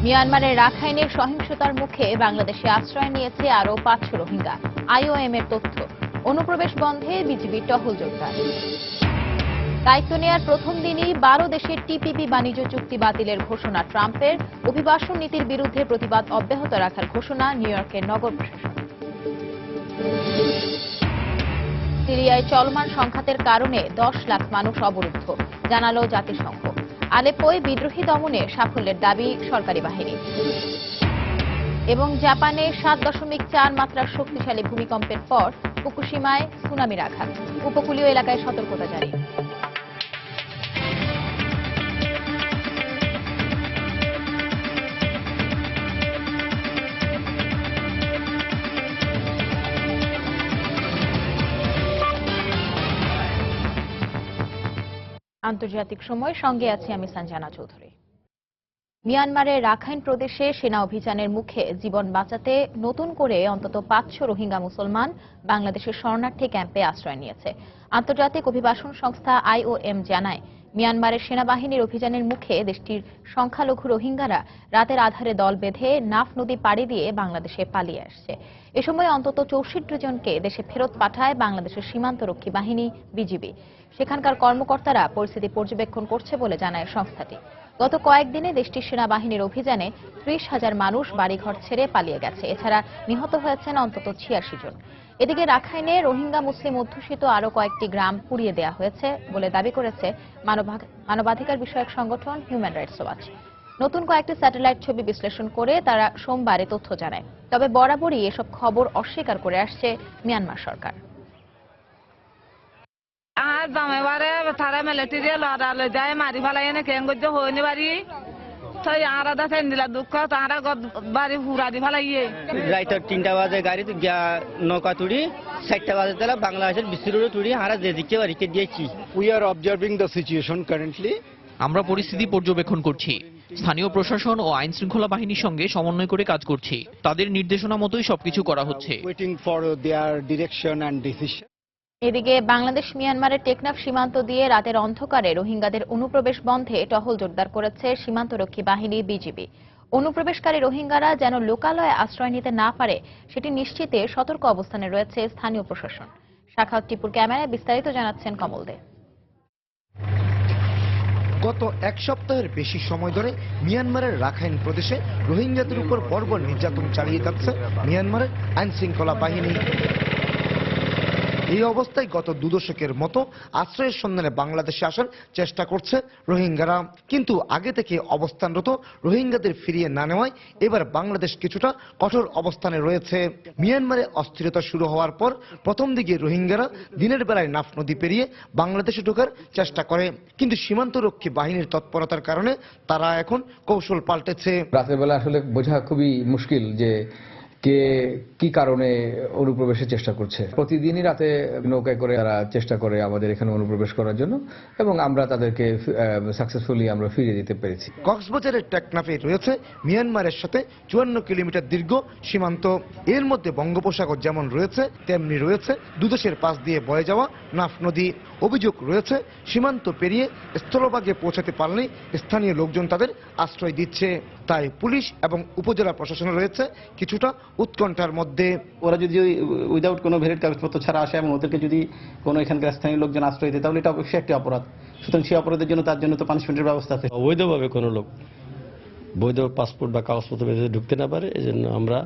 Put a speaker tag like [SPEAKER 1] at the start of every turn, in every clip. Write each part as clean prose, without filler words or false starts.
[SPEAKER 1] মিয়ানমারের রাখাইনের সহিংসতার মুখে বাংলাদেশে আশ্রয় নিয়েছে আরও ৫০০ রোহিঙ্গা। আইওএম এর তথ্য। অনুপ্রবেশ বন্ধে বিজিবির টহল জোরদার। দায়িত্ব নেয়ার প্রথম দিনই ১২ দেশের টিপিপি বাণিজ্য চুক্তি বাতিলের ঘোষণা ট্রাম্পের। অভিবাসন নীতির বিরুদ্ধে প্রতিবাদ অব্যাহত রাখার ঘোষণা নিউ ইয়র্কের নগর প্রশাসন। সিরিয়ায় চলমান সংঘাতের কারণে ১০ লাখ মানুষ অবরুদ্ধ, জানালো জাতিসংঘ। আলেপ্পোয় বিদ্রোহী দমনে সাফল্যের দাবি সরকারি বাহিনী। এবং জাপানে ৭.৪ মাত্রার শক্তিশালী ভূমিকম্পের পর ফুকুশিমায় সুনামির আঘাত। উপকূলীয় এলাকায় সতর্কতা জারি। আন্তর্জাতিক সময় সঙ্গে আছি আমি সঞ্জনা চৌধুরী। মিয়ানমারের রাখাইন প্রদেশে সেনা অভিযানের মুখে জীবন বাঁচাতে নতুন করে অন্তত ৫০০ রোহিঙ্গা মুসলমান বাংলাদেশের শরণার্থী ক্যাম্পে আশ্রয় নিয়েছে। আন্তর্জাতিক অভিবাসন সংস্থা আইওএম জানায়, মিয়ানমারের সেনাবাহিনীর অভিযানের মুখে দেশটির সংখ্যালঘু রোহিঙ্গারা রাতের আধারে দল বেঁধে নাফ নদী পাড়ি দিয়ে বাংলাদেশে পালিয়ে আসছে। এ সময় অন্তত ৬৪ জনকে দেশে ফেরত পাঠায় বাংলাদেশের সীমান্তরক্ষী বাহিনী বিজিবি। সেখানকার কর্মকর্তারা পরিস্থিতি পর্যবেক্ষণ করছে বলে জানায় সংস্থাটি। গত কয়েকদিনে দেশটির সেনাবাহিনীর অভিযানে ৩০,০০০ মানুষ বাড়িঘর ছেড়ে পালিয়ে গেছে। এছাড়া নিহত হয়েছেন অন্তত ৮৬ জন। এদিকে রাখাইনে রোহিঙ্গা মুসলিম অধ্যুষিত আরও কয়েকটি গ্রাম পুড়িয়ে দেওয়া হয়েছে বলে দাবি করেছে মানবাধিকার বিষয়ক সংগঠন হিউম্যান রাইটস ওয়াচ। নতুন কয়েকটি স্যাটেলাইট ছবি বিশ্লেষণ করে তারা সোমবার এ তথ্য জানায়। তবে বরাবরই এসব খবর অস্বীকার করে আসছে মিয়ানমার সরকার।
[SPEAKER 2] আর দামেবারে তারা মিলিটারি লড়ালে যায় মারি ফেলাই এনে কেঙ্গজ হইনি বাড়ি তাই আলাদা সেন্দিলা দুঃখ তারা বাড়ি হুরা দি ফেলাইয়ে
[SPEAKER 3] রাইত ৩টা বাজে গাড়ি তো নৌকা তুড়ি ৪টা বাজে তারা বাংলাদেশের বিস্তির তুড়ি হারা যেদিকে বাড়িতে দিয়েছি।
[SPEAKER 4] We are observing the situation currently.
[SPEAKER 5] আমরা পরিস্থিতি পর্যবেক্ষণ করছি। স্থানীয় প্রশাসন ও আইন শৃঙ্খলা বাহিনীর সঙ্গে সমন্বয় করে কাজ করছি। তাদের নির্দেশনা মতোই সবকিছু করা হচ্ছে।
[SPEAKER 4] Waiting for their direction and decision.
[SPEAKER 1] এদিকে বাংলাদেশ মিয়ানমারের টেকনাফ সীমান্ত দিয়ে রাতের অন্ধকারে রোহিঙ্গাদের অনুপ্রবেশ বন্ধে টহল জোরদার করেছে সীমান্তরক্ষী বাহিনী বিজিবি। অনুপ্রবেশকারী রোহিঙ্গারা যেন লোকালয়ে আশ্রয় নিতে না পারে সেটি নিশ্চিতে সতর্ক অবস্থানে রয়েছে স্থানীয় প্রশাসন। শাখাউত টিপুর ক্যামেরায় বিস্তারিত জানাচ্ছেন কমল দে।
[SPEAKER 6] গত এক সপ্তাহের বেশি সময় ধরে মিয়ানমারের রাখাইন প্রদেশে রোহিঙ্গাদের উপর বর্বর নির্যাতন চালিয়ে যাচ্ছে মিয়ানমারের আইন শৃঙ্খলা বাহিনী। এই অবস্থায় গত ২ দশকের মতো আশ্রয়ের সন্ধানে বাংলাদেশে আসার চেষ্টা করছে রোহিঙ্গারা, কিন্তু আগে থেকে অবস্থানরত রোহিঙ্গাদের ফিরিয়ে না নেওয়ায় এবার বাংলাদেশ কিছুটা কঠোর অবস্থানে রয়েছে। মিয়ানমারে অস্থিরতা শুরু হওয়ার পর প্রথম দিকে রোহিঙ্গারা দিনের বেলায় নাফ নদী পেরিয়ে বাংলাদেশে ঢোকার চেষ্টা করে, কিন্তু সীমান্তরক্ষী বাহিনীর তৎপরতার কারণে তারা এখন কৌশল পাল্টেছে।
[SPEAKER 7] রাতের বেলা আসলে বোঝা খুবই মুশকিল যে কে কি কারণে অনুপ্রবেশের চেষ্টা করছে। প্রতিদিনই রাতে নৌকায় করে তারা চেষ্টা করে আমাদের এখানে অনুপ্রবেশ করার জন্য, এবং আমরা তাদেরকে সাকসেসফুলি আমরা ফিরিয়ে দিতে পেরেছি।
[SPEAKER 6] কক্সবাজারের টেকনাফে রয়েছে মিয়ানমারের সাথে ৫৪ কিলোমিটার দীর্ঘ সীমান্ত। এর মধ্যে বঙ্গোপসাগর যেমন রয়েছে তেমনি রয়েছে দুদেশের পাশ দিয়ে বয়ে যাওয়া নাফ নদী। অভিযোগ রয়েছে সীমান্ত পেরিয়ে স্থলভাগে পৌঁছাতে পারলে স্থানীয় লোকজন তাদের আশ্রয় দিচ্ছে। তাই পুলিশ এবং উপজেলা প্রশাসন রয়েছে কিছুটা উৎকণ্ঠার মধ্যে।
[SPEAKER 8] ওরা যদি উইদাউট কোনো ভ্যালিড কাগজপত্র ছাড়া আসে এবং ওদেরকে যদি কোনো এখানকার স্থানীয় লোকজন আশ্রয় দেয় তাহলে এটা অবশ্যই একটি অপরাধ। সুতরাং সেই অপরাধের জন্য তার জন্য তো পানিশমেন্টের ব্যবস্থা আছে।
[SPEAKER 9] অবৈধভাবে কোনো লোক বৈধ পাসপোর্ট বা কাগজপত্র বেঁধে ঢুকতে না পারে, এজন্য আমরা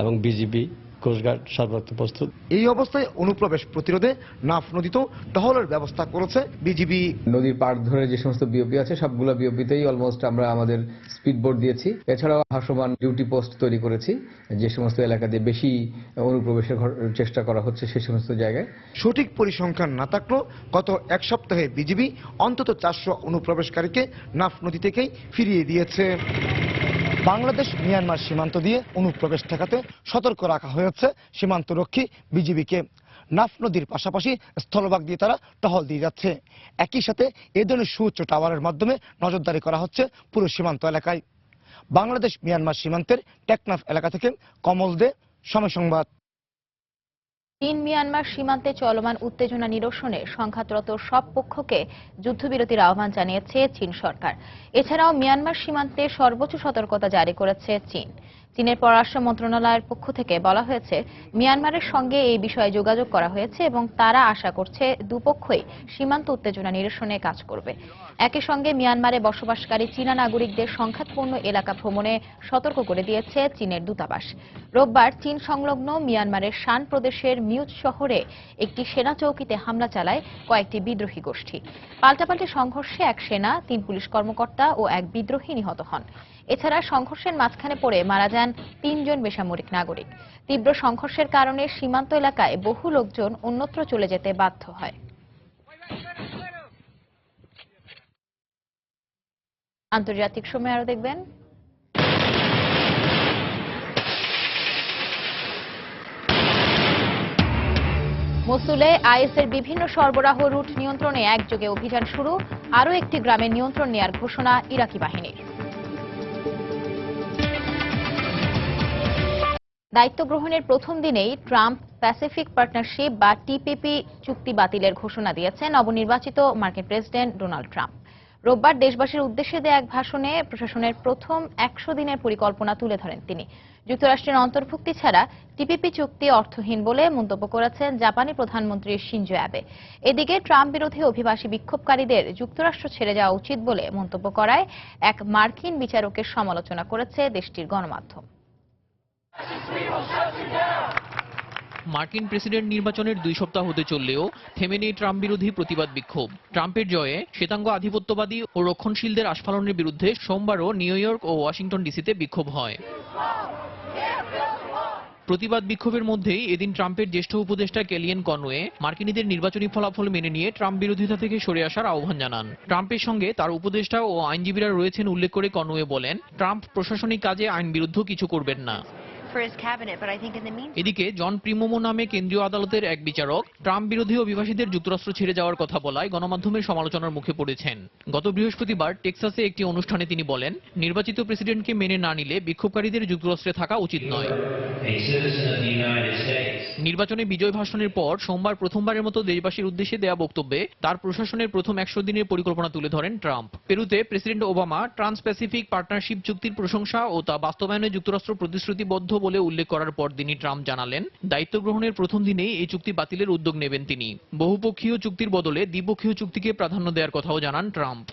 [SPEAKER 9] এবং বিজিবি কোস্টগার্ড সর্বাত্মক প্রস্তুত।
[SPEAKER 6] এই অবস্থায় অনুপ্রবেশ প্রতিরোধে নাফ নদীতেও টহলের ব্যবস্থা করেছে বিজিবি।
[SPEAKER 7] নদীর পাড় ধরে যে সমস্ত বিওপি আছে সবগুলো বিওপিতেই অলমোস্ট আমরা আমাদের স্পিড বোট দিয়েছি। এছাড়াও ভাসমান ডিউটি পোস্ট তৈরি করেছি যে সমস্ত এলাকাতে বেশি অনুপ্রবেশের চেষ্টা করা হচ্ছে সেই সমস্ত জায়গায়।
[SPEAKER 6] সঠিক পরিসংখ্যান না থাকলেও গত এক সপ্তাহে বিজিবি অন্তত ৪০০ অনুপ্রবেশকারীকে নাফ নদী থেকেই ফিরিয়ে দিয়েছে। বাংলাদেশ মিয়ানমার সীমান্ত দিয়ে অনুপ্রবেশ ঠেকাতে সতর্ক রাখা হয়েছে সীমান্তরক্ষী বিজিবিকে। নাফ নদীর পাশাপাশি স্থলভাগ দিয়ে তারা টহল দিয়ে যাচ্ছে। একই সাথে এ ধরনের সুউচ্চ টাওয়ারের মাধ্যমে নজরদারি করা হচ্ছে পুরো সীমান্ত এলাকায়। বাংলাদেশ মিয়ানমার সীমান্তের টেকনাফ এলাকা থেকে কমল দে, সময় সংবাদ।
[SPEAKER 1] চীন মিয়ানমার সীমান্তে চলমান উত্তেজনা নিরসনে সংঘাতরত সব পক্ষকে যুদ্ধবিরতির আহ্বান জানিয়েছে চীন সরকার। এছাড়াও মিয়ানমার সীমান্তে সর্বোচ্চ সতর্কতা জারি করেছে চীন। চীনের পররাষ্ট্র মন্ত্রণালয়ের পক্ষ থেকে বলা হয়েছে, মিয়ানমারের সঙ্গে এই বিষয়ে যোগাযোগ করা হয়েছে এবং তারা আশা করছে দুপক্ষই সীমান্ত উত্তেজনা নিরসনে কাজ করবে। একই সঙ্গে মিয়ানমারে বসবাসকারী চীনা নাগরিকদের সংঘাতপূর্ণ এলাকা ভ্রমণে সতর্ক করে দিয়েছে চীনের দূতাবাস। রোববার চীন সংলগ্ন মিয়ানমারের শান প্রদেশের মিউজ শহরে একটি সেনা চৌকিতে হামলা চালায় কয়েকটি বিদ্রোহী গোষ্ঠী। পাল্টাপাল্টি সংঘর্ষে এক সেনা, 3 পুলিশ কর্মকর্তা ও এক বিদ্রোহী নিহত হন। এছাড়া সংঘর্ষের মাঝখানে পড়ে মারা যান 3 জন বেসামরিক নাগরিক। তীব্র সংঘর্ষের কারণে সীমান্ত এলাকায় বহু লোকজন অন্যত্র চলে যেতে বাধ্য হয়। আন্তর্জাতিক সময় আরো দেখবেন। মসুলে আইএসের বিভিন্ন সরবরাহ রুট নিয়ন্ত্রণে একযোগে অভিযান শুরু, আরও একটি গ্রামের নিয়ন্ত্রণ নেয়ার ঘোষণা ইরাকি বাহিনীর। দায়িত্ব গ্রহণের প্রথম দিনেই ট্রাম্প প্যাসিফিক পার্টনারশিপ বা টিপিপি চুক্তি বাতিলের ঘোষণা দিয়েছেন নবনির্বাচিত মার্কিন প্রেসিডেন্ট ডোনাল্ড ট্রাম্প। রোববার দেশবাসীর উদ্দেশ্যে দেয়া এক ভাষণে প্রশাসনের প্রথম 100 দিনের পরিকল্পনা তুলে ধরেন তিনি। যুক্তরাষ্ট্রের অন্তর্ভুক্তি ছাড়া টিপিপি চুক্তি অর্থহীন বলে মন্তব্য করেছেন জাপানি প্রধানমন্ত্রী শিনজো অ্যাবে। এদিকে ট্রাম্প বিরোধী অভিবাসী বিক্ষোভকারীদের যুক্তরাষ্ট্র ছেড়ে যাওয়া উচিত বলে মন্তব্য করায় এক মার্কিন বিচারকের সমালোচনা করেছে দেশটির গণমাধ্যম।
[SPEAKER 5] মার্কিন প্রেসিডেন্ট নির্বাচনের 2 সপ্তাহ হতে চললেও থেমে নেই ট্রাম্প বিরোধী প্রতিবাদ বিক্ষোভ। ট্রাম্পের জয়ে শ্বেতাঙ্গ আধিপত্যবাদী ও রক্ষণশীলদের আস্ফালনের বিরুদ্ধে সোমবারও নিউ ইয়র্ক ও ওয়াশিংটন ডিসিতে বিক্ষোভ হয়। প্রতিবাদ বিক্ষোভের মধ্যেই এদিন ট্রাম্পের জ্যেষ্ঠ উপদেষ্টা কেলিয়েন কনওয়ে মার্কিনীদের নির্বাচনী ফলাফল মেনে নিয়ে ট্রাম্প বিরোধিতা থেকে সরে আসার আহ্বান জানান। ট্রাম্পের সঙ্গে তার উপদেষ্টা ও আইনজীবীরা রয়েছেন উল্লেখ করে কনওয়ে বলেন, ট্রাম্প প্রশাসনিক কাজে আইন বিরুদ্ধ কিছু করবেন না। এদিকে জন প্রিমোমো নামে কেন্দ্রীয় আদালতের এক বিচারক ট্রাম্প বিরোধী অভিবাসীদের যুক্তরাষ্ট্র ছেড়ে যাওয়ার কথা বলায় গণমাধ্যমের সমালোচনার মুখে পড়েছেন। গত বৃহস্পতিবার টেক্সাসে একটি অনুষ্ঠানে তিনি বলেন, নির্বাচিত প্রেসিডেন্টকে মেনে না নিলে বিক্ষোভকারীদের যুক্তরাষ্ট্রে থাকা উচিত নয়। নির্বাচনে বিজয় ভাষণের পর সোমবার প্রথমবারের মতো দেশবাসীর উদ্দেশ্যে দেয়া বক্তব্যে তার প্রশাসনের প্রথম 100 দিনের পরিকল্পনা তুলে ধরেন ট্রাম্প। পেরুতে president Obama trans Pacific partnership চুক্তির প্রশংসা ও তা বাস্তবায়নে যুক্তরাষ্ট্র প্রতিশ্রুতিবদ্ধ বলে উল্লেখ করার পর দিনই ট্রাম্প জানালেন, দায়িত্ব গ্রহণের প্রথম দিনেই এই চুক্তি বাতিলের উদ্যোগ নেবেন তিনি। বহুপক্ষীয় চুক্তির বদলে দ্বিপক্ষীয় চুক্তিকে প্রাধান্য দেওয়ার কথাও জানান ট্রাম্প।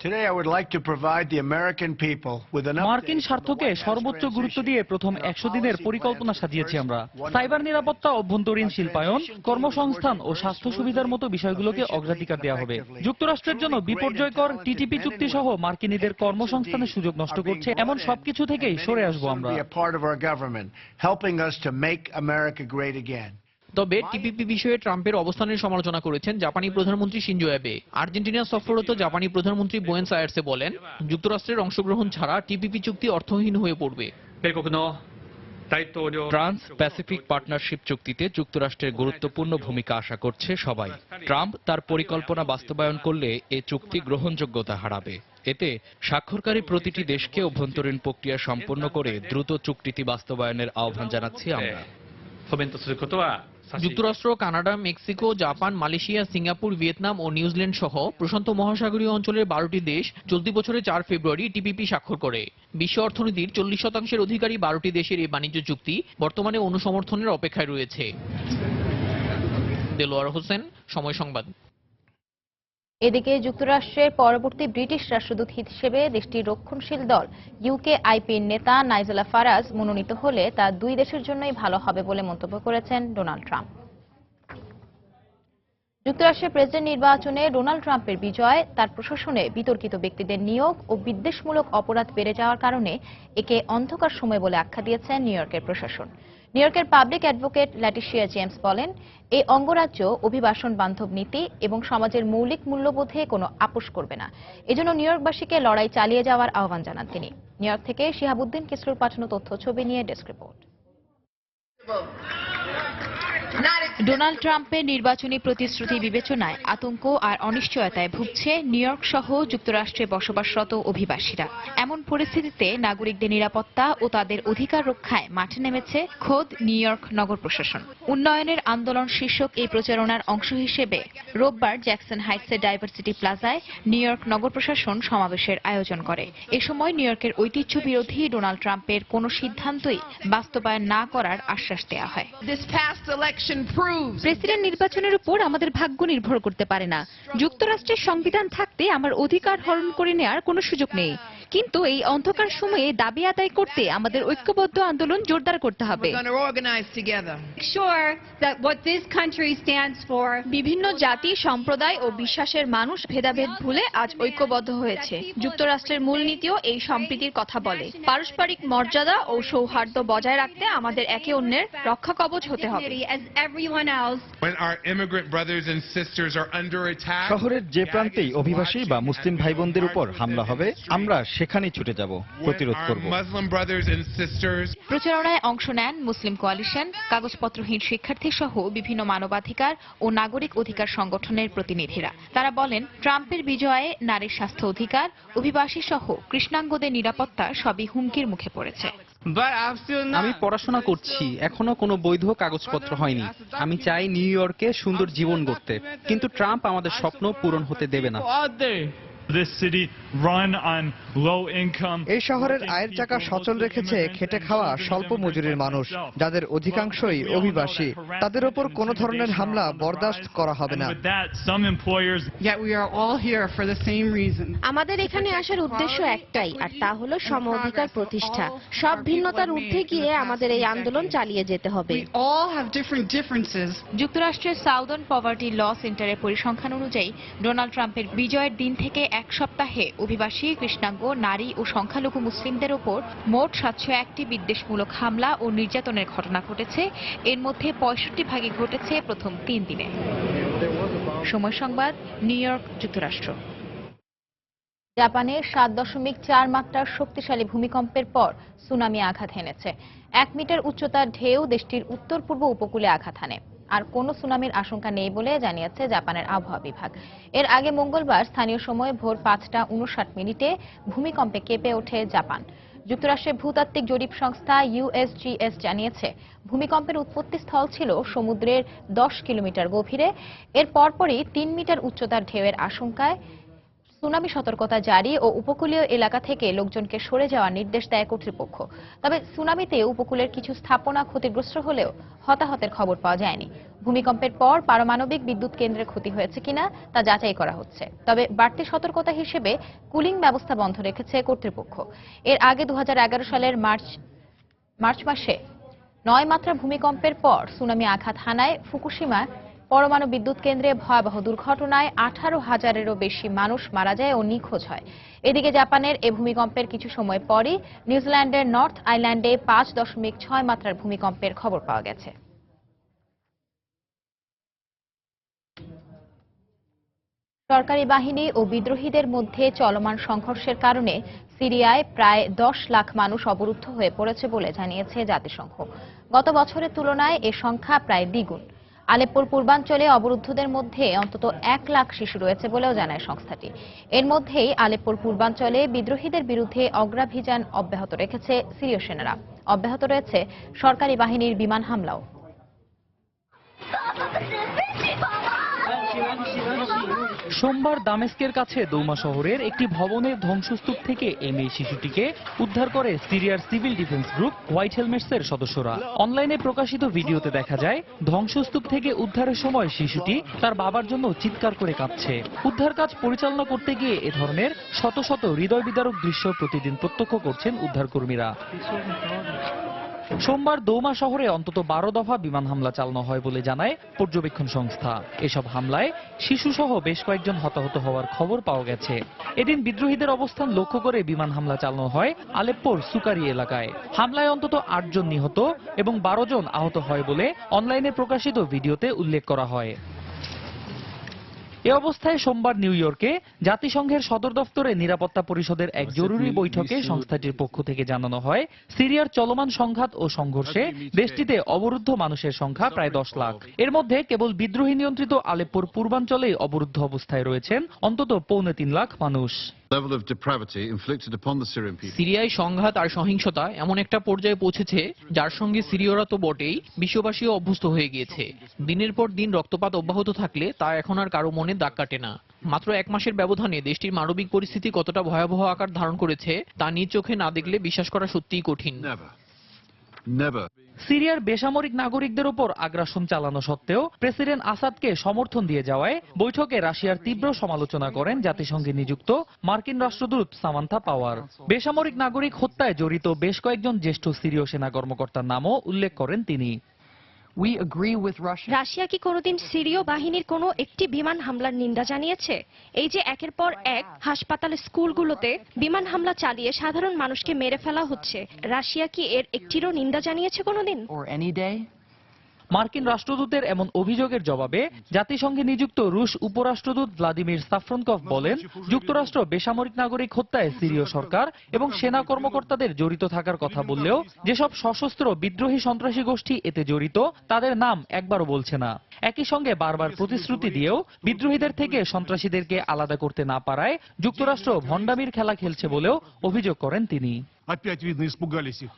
[SPEAKER 10] মার্কিন স্বার্থকে সর্বোচ্চ গুরুত্ব দিয়ে প্রথম 100 দিনের পরিকল্পনা সাজিয়েছি আমরা। সাইবার নিরাপত্তা, অভ্যন্তরীণ শিল্পায়ন, কর্মসংস্থান ও স্বাস্থ্য সুবিধার মতো বিষয়গুলোকে অগ্রাধিকার দেওয়া হবে। যুক্তরাষ্ট্রের জন্য বিপর্যয়কর টিটিপি চুক্তি সহ মার্কিনীদের কর্মসংস্থানের সুযোগ নষ্ট করছে এমন সবকিছু থেকেই সরে আসবো আমরা।
[SPEAKER 5] তবে টিপিপি বিষয়ে ট্রাম্পের অবস্থানের সমালোচনা করেছেন জাপানি প্রধানমন্ত্রী শিনজো অ্যাবে। আর্জেন্টিনা সফররত জাপানি প্রধানমন্ত্রী বুয়েনোস আয়ার্সে বলেন, যুক্তরাষ্ট্রের অংশগ্রহণ ছাড়া টিপিপি চুক্তি অর্থহীন হয়ে পড়বে।
[SPEAKER 11] ট্রান্স প্যাসিফিক পার্টনারশিপ চুক্তিতে যুক্তরাষ্ট্রের গুরুত্বপূর্ণ ভূমিকা আশা করছে সবাই। ট্রাম্প তার পরিকল্পনা বাস্তবায়ন করলে এ চুক্তি গ্রহণযোগ্যতা হারাবে। এতে স্বাক্ষরকারী প্রতিটি দেশকে অভ্যন্তরীণ প্রক্রিয়া সম্পন্ন করে দ্রুত চুক্তিটি বাস্তবায়নের আহ্বান জানাচ্ছি আমরা।
[SPEAKER 5] যুক্তরাষ্ট্র, Canada, Mexico, Japan, Malaysia, Singapore, Vietnam ও নিউজিল্যান্ড সহ প্রশান্ত মহাসাগরীয় অঞ্চলের 12টি দেশ চলতি বছরের 4 ফেব্রুয়ারি টিপিপি স্বাক্ষর করে। বিশ্ব অর্থনীতির 40% অধিকারী 12টি দেশের এই বাণিজ্য চুক্তি বর্তমানে অনুসমর্থনের অপেক্ষায় রয়েছে। দেলোয়ার হোসেন, সময় সংবাদ।
[SPEAKER 1] এদিকে যুক্তরাষ্ট্রের পরবর্তী ব্রিটিশ রাষ্ট্রদূত হিসেবে দেশটির রক্ষণশীল দল ইউকেআইপির নেতা নাইজেলা ফারাজ মনোনীত হলে তা 2 দেশের জন্যই ভালো হবে বলে মন্তব্য করেছেন ডোনাল্ড ট্রাম্প। যুক্তরাষ্ট্রের প্রেসিডেন্ট নির্বাচনে ডোনাল্ড ট্রাম্পের বিজয় তার প্রশাসনে বিতর্কিত ব্যক্তিদের নিয়োগ ও বিদ্বেষমূলক অপরাধ বেড়ে যাওয়ার কারণে একে অন্ধকার সময় বলে আখ্যা দিয়েছেন নিউ ইয়র্কের প্রশাসন। নিউ ইয়র্কের পাবলিক অ্যাডভোকেট ল্যাটিশিয়া জেমস বলেন, এই অঙ্গরাজ্য অভিবাসন বান্ধব নীতি এবং সমাজের মৌলিক মূল্যবোধে কোনো আপোষ করবে না। এজন্য নিউ ইয়র্কবাসীকে লড়াই চালিয়ে যাওয়ার আহ্বান জানান তিনি। নিউ ইয়র্ক থেকে শিহাবুদ্দিন কিসরুর পাঠানো তথ্য ছবি নিয়ে ডেস্ক রিপোর্ট। ডোনাল্ড ট্রাম্পের নির্বাচনী প্রতিশ্রুতি বিবেচনায় আতঙ্ক আর অনিশ্চয়তায় ভুগছে নিউ ইয়র্ক সহ যুক্তরাষ্ট্রে বসবাসরত অভিবাসীরা। এমন পরিস্থিতিতে নাগরিকদের নিরাপত্তা ও তাদের অধিকার রক্ষায় মাঠে নেমেছে খোদ নিউ ইয়র্ক নগর প্রশাসন। উন্নয়নের আন্দোলন শীর্ষক এই প্রচারণার অংশ হিসেবে রোববার জ্যাকসন হাইটসের ডাইভার্সিটি প্লাজায় নিউ ইয়র্ক নগর প্রশাসন সমাবেশের আয়োজন করে। এ সময় নিউ ইয়র্কের ঐতিহ্য বিরোধী ডোনাল্ড ট্রাম্পের কোনো সিদ্ধান্তই বাস্তবায়ন না করার আশ্বাস দেওয়া হয়।
[SPEAKER 12] প্রেসিডেন্ট নির্বাচনের উপর আমাদের ভাগ্য নির্ভর করতে পারে না। যুক্তরাষ্ট্রের সংবিধান থাকতে আমার অধিকার হরণ করে নেওয়ার কোনো সুযোগ নেই, কিন্তু এই অন্ধকার সময়ে দাবি আদায় করতে আমাদের ঐক্যবদ্ধ আন্দোলন জোরদার করতে হবে।
[SPEAKER 13] বিভিন্ন জাতি, সম্প্রদায় ও বিশ্বাসের মানুষ ভেদাভেদ ভুলে আজ ঐক্যবদ্ধ হয়েছে। যুক্তরাষ্ট্রের মূলনীতিও এই সম্প্রীতির কথা বলে। পারস্পরিক মর্যাদা ও সৌহার্দ্য বজায় রাখতে আমাদের একে অন্যের রক্ষা কবচ হতে হবে।
[SPEAKER 14] শহরের যে প্রান্তেই অভিবাসী বা মুসলিম ভাই বোনদের উপর হামলা হবে, আমরা সেখানেই ছুটে যাব, প্রতিরোধ করব।
[SPEAKER 1] প্রচারণায় অংশ নেন মুসলিম কোয়ালিশন, কাগজপত্রহীন শিক্ষার্থী সহ বিভিন্ন মানবাধিকার ও নাগরিক অধিকার সংগঠনের প্রতিনিধিরা। তারা বলেন, ট্রাম্পের বিজয়ে নারীর স্বাস্থ্য অধিকার, অভিবাসী সহ কৃষ্ণাঙ্গদের নিরাপত্তা সবই হুমকির মুখে পড়েছে।
[SPEAKER 15] আমি পড়াশোনা করছি, এখনো কোনো বৈধ কাগজপত্র হয়নি। আমি চাই নিউ ইয়র্কে সুন্দর জীবন গড়তে, কিন্তু ট্রাম্প আমাদের স্বপ্ন পূরণ হতে দেবে না।
[SPEAKER 16] এই শহরের আয়ের চাকা সচল রেখেছে খেটে খাওয়া স্বল্প মজুরির মানুষ, যাদের অধিকাংশই অভিবাসী। তাদের ওপর কোনো ধরনের হামলা বরদাস্ত করা হবে না।
[SPEAKER 17] আমাদের এখানে আসার উদ্দেশ্য একটাই, আর তা হলো সম অধিকার প্রতিষ্ঠা। সব ভিন্নতার ঊর্ধ্বে গিয়ে আমাদের এই আন্দোলন চালিয়ে যেতে হবে।
[SPEAKER 1] যুক্তরাষ্ট্রের সাউদার্ন পভার্টি ল সেন্টারের পরিসংখ্যান অনুযায়ী ডোনাল্ড ট্রাম্পের বিজয়ের দিন থেকে এক সপ্তাহে অভিবাসী, কৃষ্ণাঙ্গ, নারী ও সংখ্যালঘু মুসলিমদের ওপর মোট 701টি বিদ্বেষমূলক হামলা ও নির্যাতনের ঘটনা ঘটেছে। এর মধ্যে 65 ভাগে ঘটেছে প্রথম 3 দিনে। সময় সংবাদ, নিউ ইয়র্ক, যুক্তরাষ্ট্র। জাপানে 7.4 মাত্রার শক্তিশালী ভূমিকম্পের পর সুনামি আঘাত হেনেছে। 1 মিটার উচ্চতার ঢেউ দেশটির উত্তর পূর্ব উপকূলে আঘাত হানে। আর কোনো সুনামির আশঙ্কা নেই বলে জানিয়েছে জাপানের আবহাওয়া বিভাগ। এর আগে মঙ্গলবার স্থানীয় সময় ভোর 5:59 ভূমিকম্পে কেঁপে ওঠে জাপান। যুক্তরাষ্ট্রের ভূতাত্ত্বিক জরিপ সংস্থা USGS জানিয়েছে, ভূমিকম্পের উৎপত্তি স্থল ছিল সমুদ্রের 10 কিলোমিটার গভীরে। এর পরপরই 3 মিটার উচ্চতার ঢেউয়ের আশঙ্কায় সুনামি সতর্কতা জারি ও উপকূলীয় এলাকা থেকে লোকজনকে সরে যাওয়ার নির্দেশ দেয় কর্তৃপক্ষ। তবে সুনামিতে উপকূলের কিছু স্থাপনা ক্ষতিগ্রস্ত হলেও হতাহতের খবর পাওয়া যায়নি। ভূমিকম্পের পর পারমাণবিক বিদ্যুৎ কেন্দ্রের ক্ষতি হয়েছে কিনা তা যাচাই করা হচ্ছে। তবে বাড়তি সতর্কতা হিসেবে কুলিং ব্যবস্থা বন্ধ রেখেছে কর্তৃপক্ষ। এর আগে 2011 সালের মার্চ মাসে 9 মাত্রা ভূমিকম্পের পর সুনামি আঘাত হানায় ফুকুশিমা পরমাণু বিদ্যুৎ কেন্দ্রে ভয়াবহ দুর্ঘটনায় 18,000-এরও বেশি মানুষ মারা যায় ও নিখোঁজ হয়। এদিকে জাপানের এ ভূমিকম্পের কিছু সময় পরই নিউজিল্যান্ডের নর্থ আইল্যান্ডে 5.6 মাত্রার ভূমিকম্পের খবর পাওয়া গেছে। সরকারি বাহিনী ও বিদ্রোহীদের মধ্যে চলমান সংঘর্ষের কারণে সিরিয়ায় প্রায় 10 লাখ মানুষ অবরুদ্ধ হয়ে পড়েছে বলে জানিয়েছে জাতিসংঘ। গত বছরের তুলনায় এ সংখ্যা প্রায় দ্বিগুণ। আলেপ্পোর পূর্বাঞ্চলে অবরুদ্ধদের মধ্যে অন্তত 1 লাখ শিশু রয়েছে বলেও জানায় সংস্থাটি। এর মধ্যেই আলেপ্পোর পূর্বাঞ্চলে বিদ্রোহীদের বিরুদ্ধে অগ্রাভিযান অব্যাহত রেখেছে সিরীয় সেনারা। অব্যাহত রয়েছে সরকারি বাহিনীর বিমান হামলাও।
[SPEAKER 10] সোমবার দামেস্কের কাছে দৌমা শহরের একটি ভবনের ধ্বংসস্তূপ থেকে এই মেয়ে শিশুটিকে উদ্ধার করে সিরিয়ার সিভিল ডিফেন্স গ্রুপ হোয়াইট হেলমেটসের সদস্যরা। অনলাইনে প্রকাশিত ভিডিওতে দেখা যায়, ধ্বংসস্তূপ থেকে উদ্ধারের সময় শিশুটি তার বাবার জন্য চিৎকার করে কাঁদছে। উদ্ধার কাজ পরিচালনা করতে গিয়ে এ ধরনের শত শত হৃদয় বিদারক দৃশ্য প্রতিদিন প্রত্যক্ষ করছেন উদ্ধারকর্মীরা। সোমবার দৌমা শহরে অন্তত 12 দফা বিমান হামলা চালানো হয় বলে জানায় পর্যবেক্ষণ সংস্থা। এসব হামলায় শিশুসহ বেশ কয়েকজন হতাহত হওয়ার খবর পাওয়া গেছে। এদিন বিদ্রোহীদের অবস্থান লক্ষ্য করে বিমান হামলা চালানো হয় আলেপ্পোর সুকারি এলাকায়। হামলায় অন্তত 8 জন নিহত এবং 12 জন আহত হয় বলে অনলাইনে প্রকাশিত ভিডিওতে উল্লেখ করা হয়। এ অবস্থায় সোমবার নিউ ইয়র্কে জাতিসংঘের সদর দফতরে নিরাপত্তা পরিষদের এক জরুরি বৈঠকে সংস্থাটির পক্ষ থেকে জানানো হয়, সিরিয়ার চলমান সংঘাত ও সংঘর্ষে দেশটিতে অবরুদ্ধ মানুষের সংখ্যা প্রায় 10 লাখ। এর মধ্যে কেবল বিদ্রোহী নিয়ন্ত্রিত আলেপ্পোর পূর্বাঞ্চলেই অবরুদ্ধ অবস্থায় রয়েছেন অন্তত 3.25 লাখ মানুষ।
[SPEAKER 5] সিরিয়ায় সংঘাত আর সহিংসতা এমন একটা পর্যায়ে পৌঁছেছে যার সঙ্গে সিরীয়রা তো বটেই, বিশ্ববাসীও অভ্যস্ত হয়ে গিয়েছে। দিনের পর দিন রক্তপাত অব্যাহত থাকলে তা এখন আর কারো মনে দাগ কাটে না। মাত্র 1 মাসের ব্যবধানে দেশটির মানবিক পরিস্থিতি কতটা ভয়াবহ আকার ধারণ করেছে তা নিজ চোখে না দেখলে বিশ্বাস করা সত্যিই কঠিন।
[SPEAKER 10] সিরিয়ার বেসামরিক নাগরিকদের উপর আগ্রাসন চালানো সত্ত্বেও প্রেসিডেন্ট আসাদকে সমর্থন দিয়ে যাওয়ায় বৈঠকে রাশিয়ার তীব্র সমালোচনা করেন জাতিসংঘে নিযুক্ত মার্কিন রাষ্ট্রদূত সামান্থা পাওয়ার। বেসামরিক নাগরিক হত্যায় জড়িত বেশ কয়েকজন জ্যেষ্ঠ সিরীয় সেনা কর্মকর্তার নামও উল্লেখ করেন তিনি।
[SPEAKER 17] রাশিয়া কি কোনোদিন সিরীয় বাহিনীর কোনো একটি বিমান হামলার নিন্দা জানিয়েছে? এই যে একের পর এক হাসপাতালে, স্কুলগুলোতে বিমান হামলা চালিয়ে সাধারণ মানুষকে মেরে ফেলা হচ্ছে, রাশিয়া কি এর একটিরও নিন্দা জানিয়েছে কোনোদিন?
[SPEAKER 10] মার্কিন রাষ্ট্রদূতের এমন অভিযোগের জবাবে জাতিসংঘে নিযুক্ত রুশ উপরাষ্ট্রদূত ভ্লাদিমির সাফরনকভ বলেন, যুক্তরাষ্ট্র বেসামরিক নাগরিক হত্যায় সিরীয় সরকার এবং সেনা কর্মকর্তাদের জড়িত থাকার কথা বললেও যেসব সশস্ত্র বিদ্রোহী সন্ত্রাসী গোষ্ঠী এতে জড়িত তাদের নাম একবারও বলছে না। একই সঙ্গে বারবার প্রতিশ্রুতি দিয়েও বিদ্রোহীদের থেকে সন্ত্রাসীদেরকে আলাদা করতে না পারায় যুক্তরাষ্ট্র ভণ্ডামির খেলা খেলছে বলেও অভিযোগ করেন তিনি।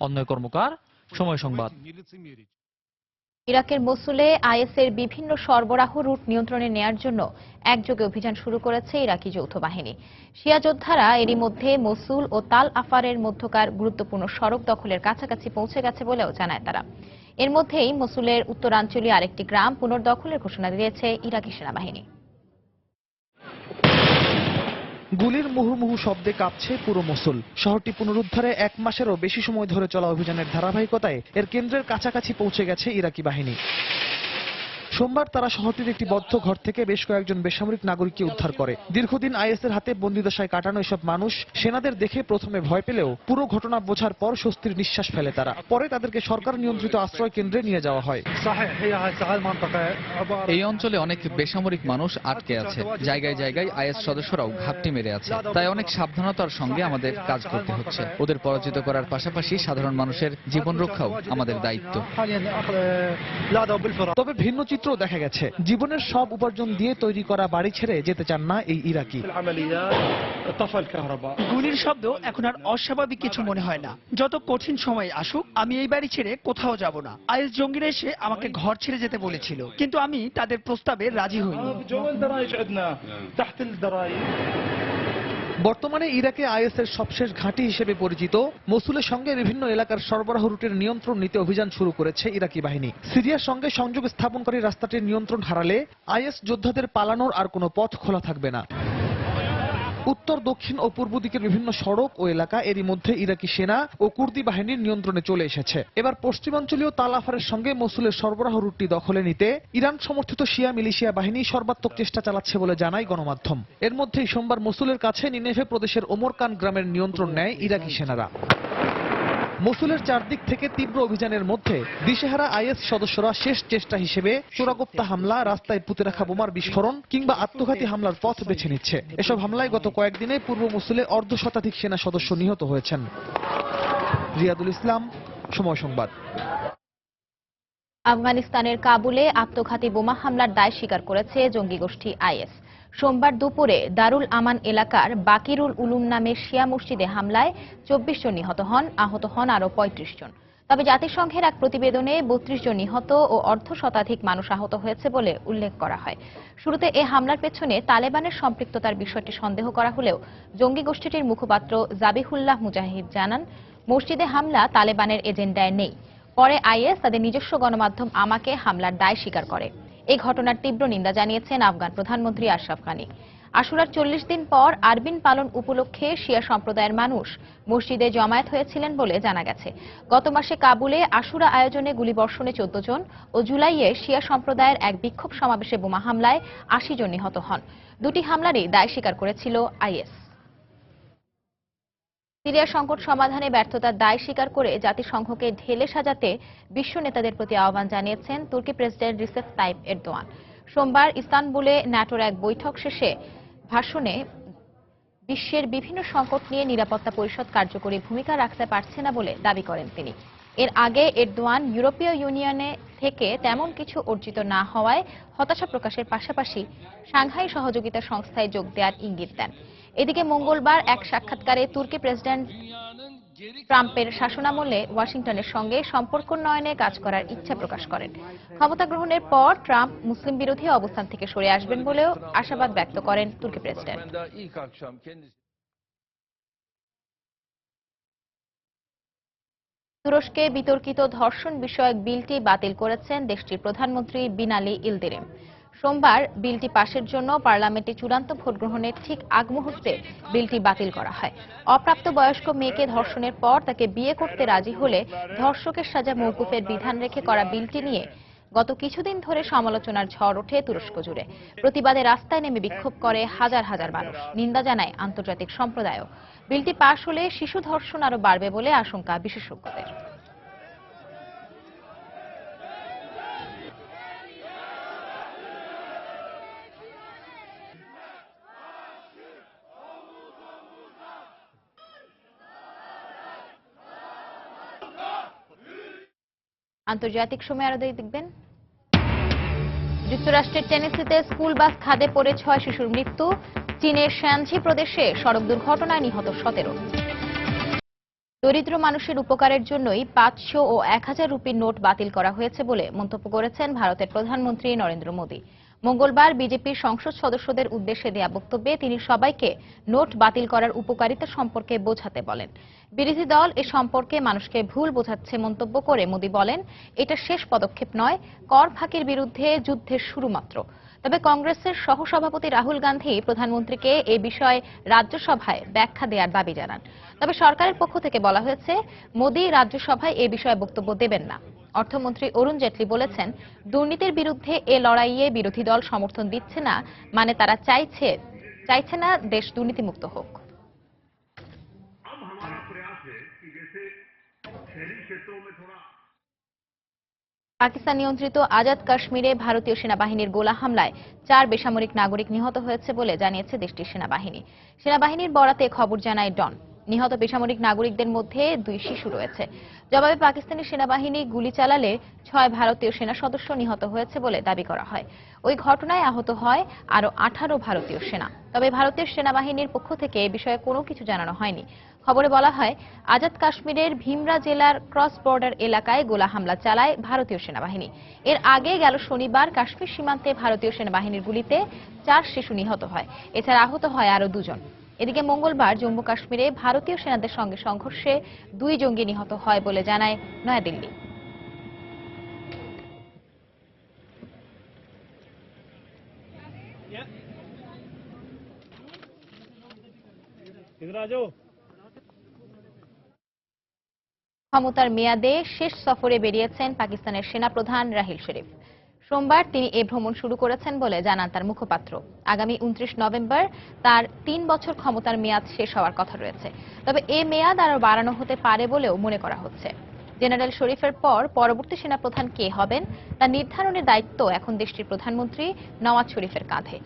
[SPEAKER 10] অন্যয় কর্মকার, সময় সংবাদ।
[SPEAKER 1] ইরাকের মসুলে আইএসের বিভিন্ন সরবরাহ রুট নিয়ন্ত্রণে নেয়ার জন্য একযোগে অভিযান শুরু করেছে ইরাকি যৌথ বাহিনী। শিয়া যোদ্ধারা এরই মধ্যে মসুল ও তাল আফারের মধ্যকার গুরুত্বপূর্ণ সড়ক দখলের কাছাকাছি পৌঁছে গেছে বলেও জানায় তারা। এর মধ্যেই মসুলের উত্তরাঞ্চলীয় আরেকটি গ্রাম পুনর্দখলের ঘোষণা দিয়েছে ইরাকি সেনাবাহিনী।
[SPEAKER 16] গুলির মুহুর্মুহু শব্দে কাঁপছে পুরো মসুল। শহরটি পুনরুদ্ধারে 1 মাসেরও বেশি সময় ধরে চলা অভিযানের ধারাবাহিকতায় এর কেন্দ্রের কাছাকাছি পৌঁছে গেছে ইরাকি বাহিনী। সোমবার তারা শহরটির একটি বদ্ধ ঘর থেকে বেশ কয়েকজন বেসামরিক নাগরিককে উদ্ধার করে। দীর্ঘদিন আইএসের হাতে বন্দিদশায় কাটানো এসব মানুষ সেনাদের দেখে প্রথমে ভয় পেলেও পুরো ঘটনা বোঝার পর স্বস্তির নিঃশ্বাস ফেলে তারা। পরে তাদেরকে সরকার নিয়ন্ত্রিত আশ্রয় কেন্দ্রে নিয়ে যাওয়া হয়।
[SPEAKER 18] এই অঞ্চলে অনেক বেসামরিক মানুষ আটকে আছে, জায়গায় জায়গায় আইএস সদস্যরাও ঘাপটি মেরে আছে। তাই অনেক সাবধানতার সঙ্গে আমাদের কাজ করতে হচ্ছে। ওদের পরাজিত করার পাশাপাশি সাধারণ মানুষের জীবন রক্ষাও আমাদের দায়িত্ব।
[SPEAKER 16] তবে ভিন্ন চিত্র দেখা গেছে। জীবনের সব উপার্জন দিয়ে তৈরি করা বাড়ি ছেড়ে যেতে চান না এই ইরাকি।
[SPEAKER 19] গুলির শব্দ এখন আর অস্বাভাবিক কিছু মনে হয় না। যত কঠিন সময় আসুক, আমি এই বাড়ি ছেড়ে কোথাও যাব না। আইএস জঙ্গিরা এসে আমাকে ঘর ছেড়ে যেতে বলেছিল, কিন্তু আমি তাদের প্রস্তাবে রাজি হইনি।
[SPEAKER 16] বর্তমানে ইরাকে আইএসের সবশেষ ঘাঁটি হিসেবে পরিচিত মসুলের সঙ্গে বিভিন্ন এলাকার সরবরাহ রুটের নিয়ন্ত্রণ নিতে অভিযান শুরু করেছে ইরাকি বাহিনী। সিরিয়ার সঙ্গে সংযোগ স্থাপনকারী রাস্তাটির নিয়ন্ত্রণ হারালে আইএস যোদ্ধাদের পালানোর আর কোনো পথ খোলা থাকবে না। উত্তর, দক্ষিণ ও পূর্ব দিকের বিভিন্ন সড়ক ও এলাকা এরই মধ্যে ইরাকি সেনা ও কুর্দি বাহিনীর নিয়ন্ত্রণে চলে এসেছে। এবার পশ্চিমাঞ্চলীয় তাল আফারের সঙ্গে মসুলের সরবরাহ রুটটি দখলে নিতে ইরান সমর্থিত শিয়া মিলিশিয়া বাহিনী সর্বাত্মক চেষ্টা চালাচ্ছে বলে জানায় গণমাধ্যম। এর মধ্যেই সোমবার মসুলের কাছে নিনেভে প্রদেশের ওমরকান গ্রামের নিয়ন্ত্রণ নেয় ইরাকি সেনারা। মসুলের চারদিক থেকে তীব্র অভিযানের মধ্যে দিশেহারা আইএস সদস্যরা শেষ চেষ্টা হিসেবে চোরাগোপ্তা হামলা, রাস্তায় পুঁতে রাখা বোমার বিস্ফোরণ কিংবা আত্মঘাতী হামলার পথ বেছে নিচ্ছে। এসব হামলায় গত কয়েকদিনে পূর্ব মসুলে 1/2 সেনা সদস্য নিহত হয়েছেন। রিয়াদুল ইসলাম, সময় সংবাদ।
[SPEAKER 1] আফগানিস্তানের কাবুলে আত্মঘাতী বোমা হামলার দায় স্বীকার করেছে জঙ্গি গোষ্ঠী আইএস। সোমবার দুপুরে দারুল আমান এলাকার বাকিরুল উলুম নামের শিয়া মসজিদে হামলায় 24 জন নিহত হন, আহত হন আরও 35 জন। তবে জাতিসংঘের এক প্রতিবেদনে 32 জন নিহত ও 1/2 মানুষ আহত হয়েছে বলে উল্লেখ করা হয়। শুরুতে এ হামলার পেছনে তালেবানের সম্পৃক্ততার বিষয়টি সন্দেহ করা হলেও জঙ্গি গোষ্ঠীটির মুখপাত্র জাবিহুল্লাহ মুজাহিদ জানান, মসজিদে হামলা তালেবানের এজেন্ডায় নেই। পরে আইএস তাদের নিজস্ব গণমাধ্যম আমাকে হামলার দায় স্বীকার করে। এই ঘটনার তীব্র নিন্দা জানিয়েছেন আফগান প্রধানমন্ত্রী আশরাফ গানি। আশুরার 40 দিন পর আরবিন পালন উপলক্ষে শিয়া সম্প্রদায়ের মানুষ মসজিদে জমায়েত হয়েছিলেন বলে জানা গেছে। গত মাসে কাবুলে আশুরা আয়োজনে গুলিবর্ষণে 14 জন ও জুলাইয়ে শিয়া সম্প্রদায়ের এক বিক্ষোভ সমাবেশে বোমা হামলায় 80 জন নিহত হন। দুটি হামলারই দায় স্বীকার করেছিল আইএস। সিরিয়া সংকট সমাধানে ব্যর্থতার দায় স্বীকার করে জাতিসংঘকে ঢেলে সাজাতে বিশ্ব নেতাদের প্রতি আহ্বান জানিয়েছেন তুর্কি প্রেসিডেন্ট রিসেপ তাইপ এরদোয়ান। সোমবার ইস্তানবুলে ন্যাটোর এক বৈঠক শেষে ভাষণে বিশ্বের বিভিন্ন সংকট নিয়ে নিরাপত্তা পরিষদ কার্যকরী ভূমিকা রাখতে পারছে না বলে দাবি করেন তিনি। এর আগে এরদোয়ান ইউরোপীয় ইউনিয়নে থেকে তেমন কিছু অর্জিত না হওয়ায় হতাশা প্রকাশের পাশাপাশি সাংহাই সহযোগিতা সংস্থায় যোগ দেওয়ার ইঙ্গিত দেন। এদিকে মঙ্গলবার এক সাক্ষাৎকারে তুর্কি প্রেসিডেন্ট ট্রাম্পের শাসনামলে ওয়াশিংটনের সঙ্গে সম্পর্ক উন্নয়নে কাজ করার ইচ্ছা প্রকাশ করেন। ক্ষমতা গ্রহণের পর ট্রাম্প মুসলিম বিরোধী অবস্থান থেকে সরে আসবেন বলেও আশাবাদ ব্যক্ত করেন তুর্কি প্রেসিডেন্ট। তুরস্কে বিতর্কিত ধর্ষণ বিষয়ক বিলটি বাতিল করেছেন দেশটির প্রধানমন্ত্রী বিনালি ইলদিরিম। সোমবার বিলটি পাশের জন্য পার্লামেন্টে চূড়ান্ত ভোট গ্রহণের ঠিক আগ মুহূর্তে বিলটি বাতিল করা হয়। অপ্রাপ্তবয়স্ক মেয়েকে ধর্ষণের পর তাকে বিয়ে করতে রাজি হলে ধর্ষকের সাজা মওকুফের বিধান রেখে করা বিলটি নিয়ে গত কিছুদিন ধরে সমালোচনার ঝড় ওঠে তুরস্ক জুড়ে। প্রতিবাদে রাস্তায় নেমে বিক্ষোভ করে হাজার হাজার মানুষ। নিন্দা জানায় আন্তর্জাতিক সম্প্রদায়ও। বিলটি পাশ হলে শিশু ধর্ষণ আরও বাড়বে বলে আশঙ্কা বিশেষজ্ঞদের। আন্তর্জাতিক সময় আরো দেখবেন। যুক্তরাষ্ট্রের টেনেসিতে স্কুল বাস খাদে পড়ে 6 শিশুর মৃত্যু। চীনের শ্যানঝি প্রদেশে সড়ক দুর্ঘটনায় নিহত 17। দরিদ্র মানুষের উপকারের জন্যই 500 ও 1000 রুপির নোট বাতিল করা হয়েছে বলে মন্তব্য করেছেন ভারতের প্রধানমন্ত্রী নরেন্দ্র মোদী। মঙ্গলবার বিজেপির সংসদ সদস্যদের উদ্দেশ্যে দেয়া বক্তব্যে তিনি সবাইকে নোট বাতিল করার উপকারিতা সম্পর্কে বোঝাতে বলেন। বিরোধী দল এ সম্পর্কে মানুষকে ভুল বোঝাচ্ছে মন্তব্য করে মোদী বলেন, এটা শেষ পদক্ষেপ নয়, কর ফাঁকির বিরুদ্ধে যুদ্ধের শুরু মাত্র। তবে কংগ্রেসের সহসভাপতি রাহুল গান্ধী প্রধানমন্ত্রীকে এ বিষয়ে রাজ্যসভায় ব্যাখ্যা দেওয়ার দাবি জানান। তবে সরকারের পক্ষ থেকে বলা হয়েছে, মোদী রাজ্যসভায় এ বিষয়ে বক্তব্য দেবেন না। অর্থমন্ত্রী অরুণ জেটলি বলেছেন, দুর্নীতির বিরুদ্ধে এ লড়াইয়ে বিরোধী দল সমর্থন দিচ্ছে না, মানে তারা চাইছে না দেশ দুর্নীতিমুক্ত হোক। পাকিস্তান নিয়ন্ত্রিত আজাদ কাশ্মীরে ভারতীয় সেনাবাহিনীর গোলা হামলায় 4 বেসামরিক নাগরিক নিহত হয়েছে বলে জানিয়েছে দেশটির সেনাবাহিনী। সেনাবাহিনীর বরাতে খবর জানায় ডন। নিহত বেসামরিক নাগরিকদের মধ্যে 2 শিশু রয়েছে। জবাবে পাকিস্তানি সেনাবাহিনী গুলি চালালে 6 ভারতীয় সেনা সদস্য নিহত হয়েছে বলে দাবি করা হয়। ওই ঘটনায় আহত হয় আরও 18 ভারতীয় সেনা। তবে ভারতীয় সেনাবাহিনীর পক্ষ থেকে এ বিষয়ে কোনো কিছু জানানো হয়নি। খবরে বলা হয়, আজাদ কাশ্মীরের ভীমরা জেলার ক্রস বর্ডার এলাকায় গোলা হামলা চালায় ভারতীয় সেনাবাহিনী। এর আগে গেল শনিবার কাশ্মীর সীমান্তে ভারতীয় সেনাবাহিনীর গুলিতে 4 শিশু নিহত হয়। এছাড়া আহত হয় আরও 2 জন। এদিকে মঙ্গলবার জম্মু কাশ্মীরে ভারতীয় সেনাদের সঙ্গে সংঘর্ষে 2 জঙ্গি নিহত হয় বলে জানায় নয়াদিল্লি। ক্ষমতার মেয়াদে শেষ সফরে বেরিয়েছেন পাকিস্তানের সেনাপ্রধান রাহিল শরীফ। সোমবার তিনি এ ভ্রমণ শুরু করেছেন বলে জানান তার মুখপাত্র। আগামী 29 নভেম্বর তার 3 বছর ক্ষমতার মেয়াদ শেষ হওয়ার কথা রয়েছে। তবে এ মেয়াদ আরও বাড়ানো হতে পারে বলেও মনে করা হচ্ছে। জেনারেল শরীফের পর পরবর্তী সেনাপ্রধান কে হবেন তা নির্ধারণের দায়িত্ব এখন দেশটির প্রধানমন্ত্রী নওয়াজ শরীফের কাঁধে।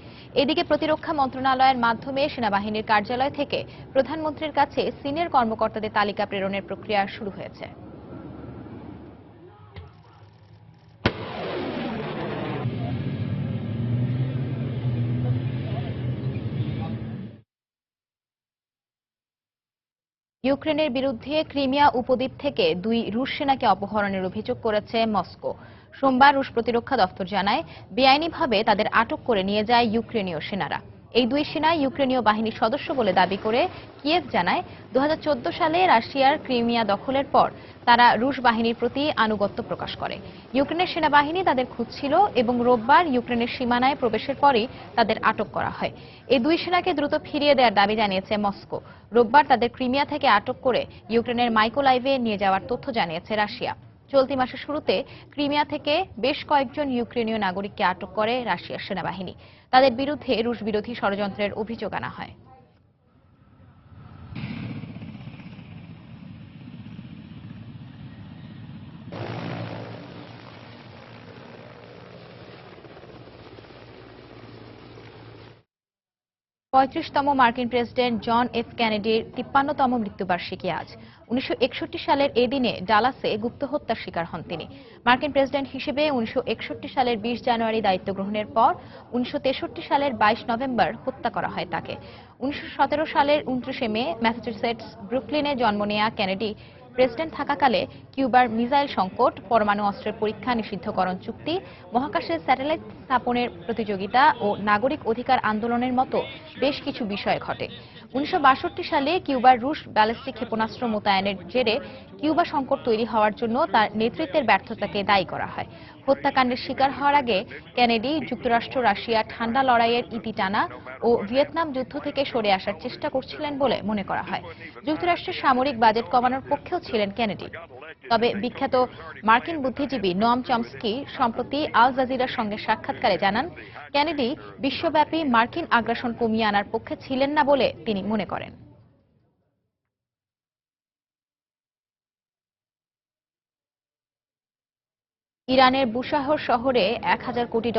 [SPEAKER 1] এদিকে প্রতিরক্ষা মন্ত্রণালয়ের মাধ্যমে সেনাবাহিনীর কার্যালয় থেকে প্রধানমন্ত্রীর কাছে সিনিয়র কর্মকর্তাদের তালিকা প্রেরণের প্রক্রিয়া শুরু হয়েছে। ইউক্রেনের বিরুদ্ধে ক্রিমিয়া উপদ্বীপ থেকে 2 রুশ সেনাকে অপহরণের অভিযোগ করেছে মস্কো। সোমবার রুশ প্রতিরক্ষা দপ্তর জানায়, বেআইনিভাবে তাদের আটক করে নিয়ে যায় ইউক্রেনীয় সেনারা। এই 2 সেনা ইউক্রেনীয় বাহিনীর সদস্য বলে দাবি করে কিয়েভ জানায়, 2014 সালে রাশিয়ার ক্রিমিয়া দখলের পর তারা রুশ বাহিনীর প্রতি আনুগত্য প্রকাশ করে। ইউক্রেনের সেনাবাহিনী তাদের খুঁজছিল এবং রোববার ইউক্রেনের সীমানায় প্রবেশের পরই তাদের আটক করা হয়। এই 2 সেনাকে দ্রুত ফিরিয়ে দেওয়ার দাবি জানিয়েছে মস্কো। রোববার তাদের ক্রিমিয়া থেকে আটক করে ইউক্রেনের মাইকোলাইভে নিয়ে যাওয়ার তথ্য জানিয়েছে রাশিয়া। চলতি মাসের শুরুতে ক্রিমিয়া থেকে বেশ কয়েকজন ইউক্রেনীয় নাগরিককে আটক করে রাশিয়ার সেনাবাহিনী। তাদের বিরুদ্ধে রুশ বিরোধী ষড়যন্ত্রের অভিযোগ আনা হয়। 35তম মার্কিন প্রেসিডেন্ট জন এফ কেনেডির 53তম মৃত্যুবার্ষিকী আজ। 1961 সালের এ দিনে ডালাসে গুপ্ত হত্যার শিকার হন তিনি। মার্কিন প্রেসিডেন্ট হিসেবে 1961 সালের 20 জানুয়ারি দায়িত্ব গ্রহণের পর 1963 সালের 22 নভেম্বর হত্যা করা হয় তাকে। 1917 সালের 29 মে ম্যাসাচুসেটস ব্রুকলিনে জন্ম নেয়া কেনেডি প্রেসিডেন্ট থাকাকালে কিউবার মিসাইল সংকট, পরমাণু অস্ত্রের পরীক্ষা নিষিদ্ধকরণ চুক্তি, মহাকাশে স্যাটেলাইট স্থাপনের প্রতিযোগিতা ও নাগরিক অধিকার আন্দোলনের মতো বেশ কিছু বিষয় ঘটে। 1962 সালে কিউবার রুশ ব্যালিস্টিক ক্ষেপণাস্ত্র মোতায়েনের জেরে কিউবা সংকট তৈরি হওয়ার জন্য তার নেতৃত্বের ব্যর্থতাকে দায়ী করা হয়। হত্যাকাণ্ডের শিকার হওয়ার আগে কেনেডি যুক্তরাষ্ট্র রাশিয়া ঠান্ডা লড়াইয়ের ইতি টানা ও ভিয়েতনাম যুদ্ধ থেকে সরে আসার চেষ্টা করছিলেন বলে মনে করা হয়। যুক্তরাষ্ট্রের সামরিক বাজেট কমানোর পক্ষেও ছিলেন কেনেডি। তবে বিখ্যাত মার্কিন বুদ্ধিজীবী নোয়াম চমস্কি সম্প্রতি আল জাজিরার সঙ্গে সাক্ষাৎকারে জানান, কেনেডি বিশ্বব্যাপী মার্কিন আগ্রাসন কমিয়ে আনার পক্ষে ছিলেন না বলে তিনি মনে করেন। ইরানের বুশাহর শহরে $1000 কোটি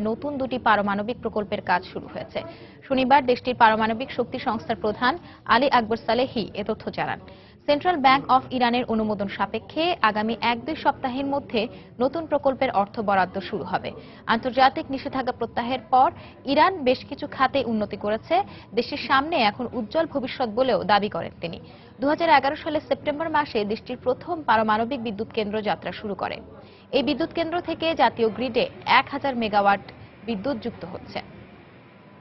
[SPEAKER 1] নতুন দুটি পারমাণবিক প্রকল্পের কাজ শুরু হয়েছে। শনিবার দেশটির পারমাণবিক শক্তি সংস্থার প্রধান আলী আকবর সালেহি এ তথ্য জানান। সেন্ট্রাল ব্যাংক অফ ইরানের অনুমোদন সাপেক্ষে আগামী 1-2 সপ্তাহের মধ্যে নতুন প্রকল্পের অর্থ বরাদ্দ শুরু হবে। আন্তর্জাতিক নিষেধাজ্ঞা প্রত্যাহারের পর ইরান বেশ কিছু খাতে উন্নতি করেছে, দেশের সামনে এখন উজ্জ্বল ভবিষ্যৎ বলেও দাবি করেন তিনি। 2011 সালের সেপ্টেম্বর মাসে দেশটির প্রথম পারমাণবিক বিদ্যুৎ কেন্দ্র যাত্রা শুরু করে। এই বিদ্যুৎ কেন্দ্র থেকে জাতীয় গ্রিডে 1000 মেগাওয়াট বিদ্যুৎ যুক্ত হচ্ছে।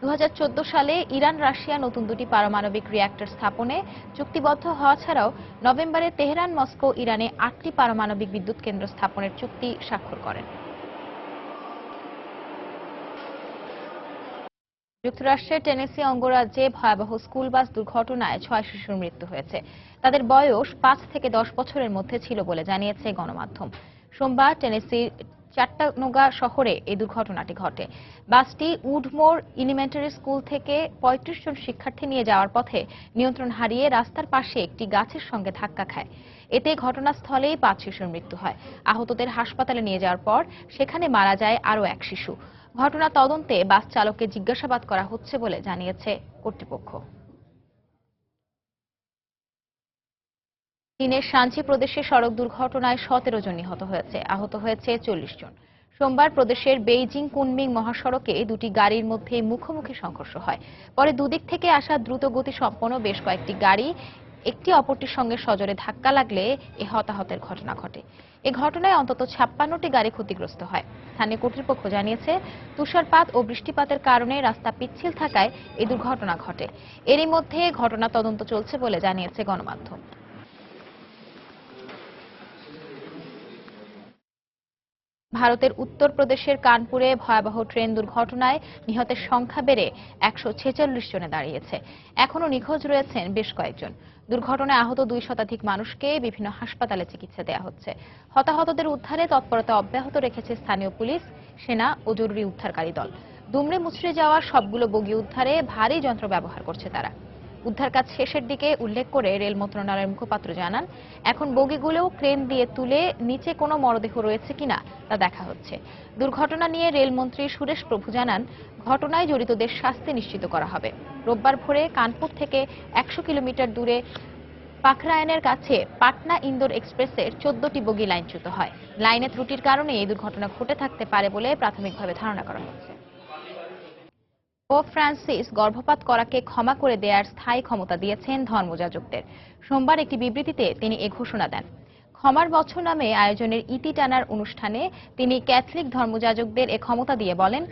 [SPEAKER 1] 2014 সালে ইরান রাশিয়া নতুন দুটি পারমাণবিক রিঅ্যাক্টর স্থাপনে চুক্তিবদ্ধ হওয়া ছাড়াও নভেম্বরে তেহরান মস্কো ইরানে 8টি পারমাণবিক বিদ্যুৎ কেন্দ্র স্থাপনের চুক্তি স্বাক্ষর করেন। যুক্তরাষ্ট্রের টেনেসি অঙ্গরাজ্যে ভয়াবহ স্কুল বাস দুর্ঘটনায় 6 শিশুর মৃত্যু হয়েছে। তাদের বয়স 5 থেকে 10 বছরের মধ্যে ছিল বলে জানিয়েছে গণমাধ্যম। সোমবার টেনেসির চাট্টানুগা শহরে এই দুর্ঘটনাটি ঘটে। বাসটি উডমোর এলিমেন্টারি স্কুল থেকে 35 জন শিক্ষার্থী নিয়ে যাওয়ার পথে নিয়ন্ত্রণ হারিয়ে রাস্তার পাশে একটি গাছের সঙ্গে ধাক্কা খায়। এতে ঘটনাস্থলেই 5 শিশুর মৃত্যু হয়। আহতদের হাসপাতালে নিয়ে যাওয়ার পর সেখানে মারা যায় আরও এক শিশু। ঘটনা তদন্তে বাস চালককে জিজ্ঞাসাবাদ করা হচ্ছে বলে জানিয়েছে কর্তৃপক্ষ। চীনের শানচি প্রদেশে সড়ক দুর্ঘটনায় 17 জন নিহত হয়েছে, আহত হয়েছে 40 জন। সোমবার প্রদেশের বেইজিং কুনমিং মহাসড়কে দুটি গাড়ির মধ্যে মুখোমুখি সংঘর্ষ হয়। পরে দুদিক থেকে আসা দ্রুত গতি সম্পন্ন বেশ কয়েকটি গাড়ি একটি অপরটির সঙ্গে সজোরে ধাক্কা লাগলে এ হতাহতের ঘটনা ঘটে। এ ঘটনায় অন্তত 56টি গাড়ি ক্ষতিগ্রস্ত হয়। স্থানীয় কর্তৃপক্ষ জানিয়েছে, তুষারপাত ও বৃষ্টিপাতের কারণে রাস্তা পিচ্ছিল থাকায় এই দুর্ঘটনা ঘটে। এরই মধ্যে ঘটনা তদন্ত চলছে বলে জানিয়েছে গণমাধ্যম। ভারতের উত্তরপ্রদেশের কানপুরে ভয়াবহ ট্রেন দুর্ঘটনায় নিহতের সংখ্যা বেড়ে 146 জনে দাঁড়িয়েছে। এখনও নিখোঁজ রয়েছেন বেশ কয়েকজন। দুর্ঘটনায় আহত 2 শতাধিক মানুষকে বিভিন্ন হাসপাতালে চিকিৎসা দেওয়া হচ্ছে। হতাহতদের উদ্ধারে তৎপরতা অব্যাহত রেখেছে স্থানীয় পুলিশ, সেনা ও জরুরি উদ্ধারকারী দল। দুমড়ে মুচড়ে যাওয়া সবগুলো বগি উদ্ধারে ভারী যন্ত্র ব্যবহার করছে তারা। উদ্ধার কাজ শেষের দিকে উল্লেখ করে রেল মন্ত্রণালয়ের মুখপাত্র জানান, এখন বগিগুলো ক্রেন দিয়ে তুলে নিচে কোনো মরদেহ রয়েছে কিনা তা দেখা হচ্ছে। দুর্ঘটনা নিয়ে রেলমন্ত্রী সুরেশ প্রভু জানান, ঘটনায় জড়িতদের শাস্তি নিশ্চিত করা হবে। রোববার ভোরে কানপুর থেকে 100 কিলোমিটার দূরে পাখরায়নের কাছে পাটনা ইন্দোর এক্সপ্রেসের 14টি বগি লাইনচ্যুত হয়। লাইনে ত্রুটির কারণে এই দুর্ঘটনা ঘটে থাকতে পারে বলে প্রাথমিকভাবে ধারণা করা হচ্ছে। পোপ ফ্রান্সিস গর্ভপাত করাকে ক্ষমা করে দেওয়ার স্থায়ী ক্ষমতা দিয়েছেন ধর্মযাজকদের। সোমবার একটি বিবৃতিতে তিনি এ ঘোষণা দেন। ক্ষমার বছর নামে আয়োজনের ইতি টানার অনুষ্ঠানে তিনি ক্যাথলিক ধর্মযাজকদের এ ক্ষমতা দিয়ে বলেন,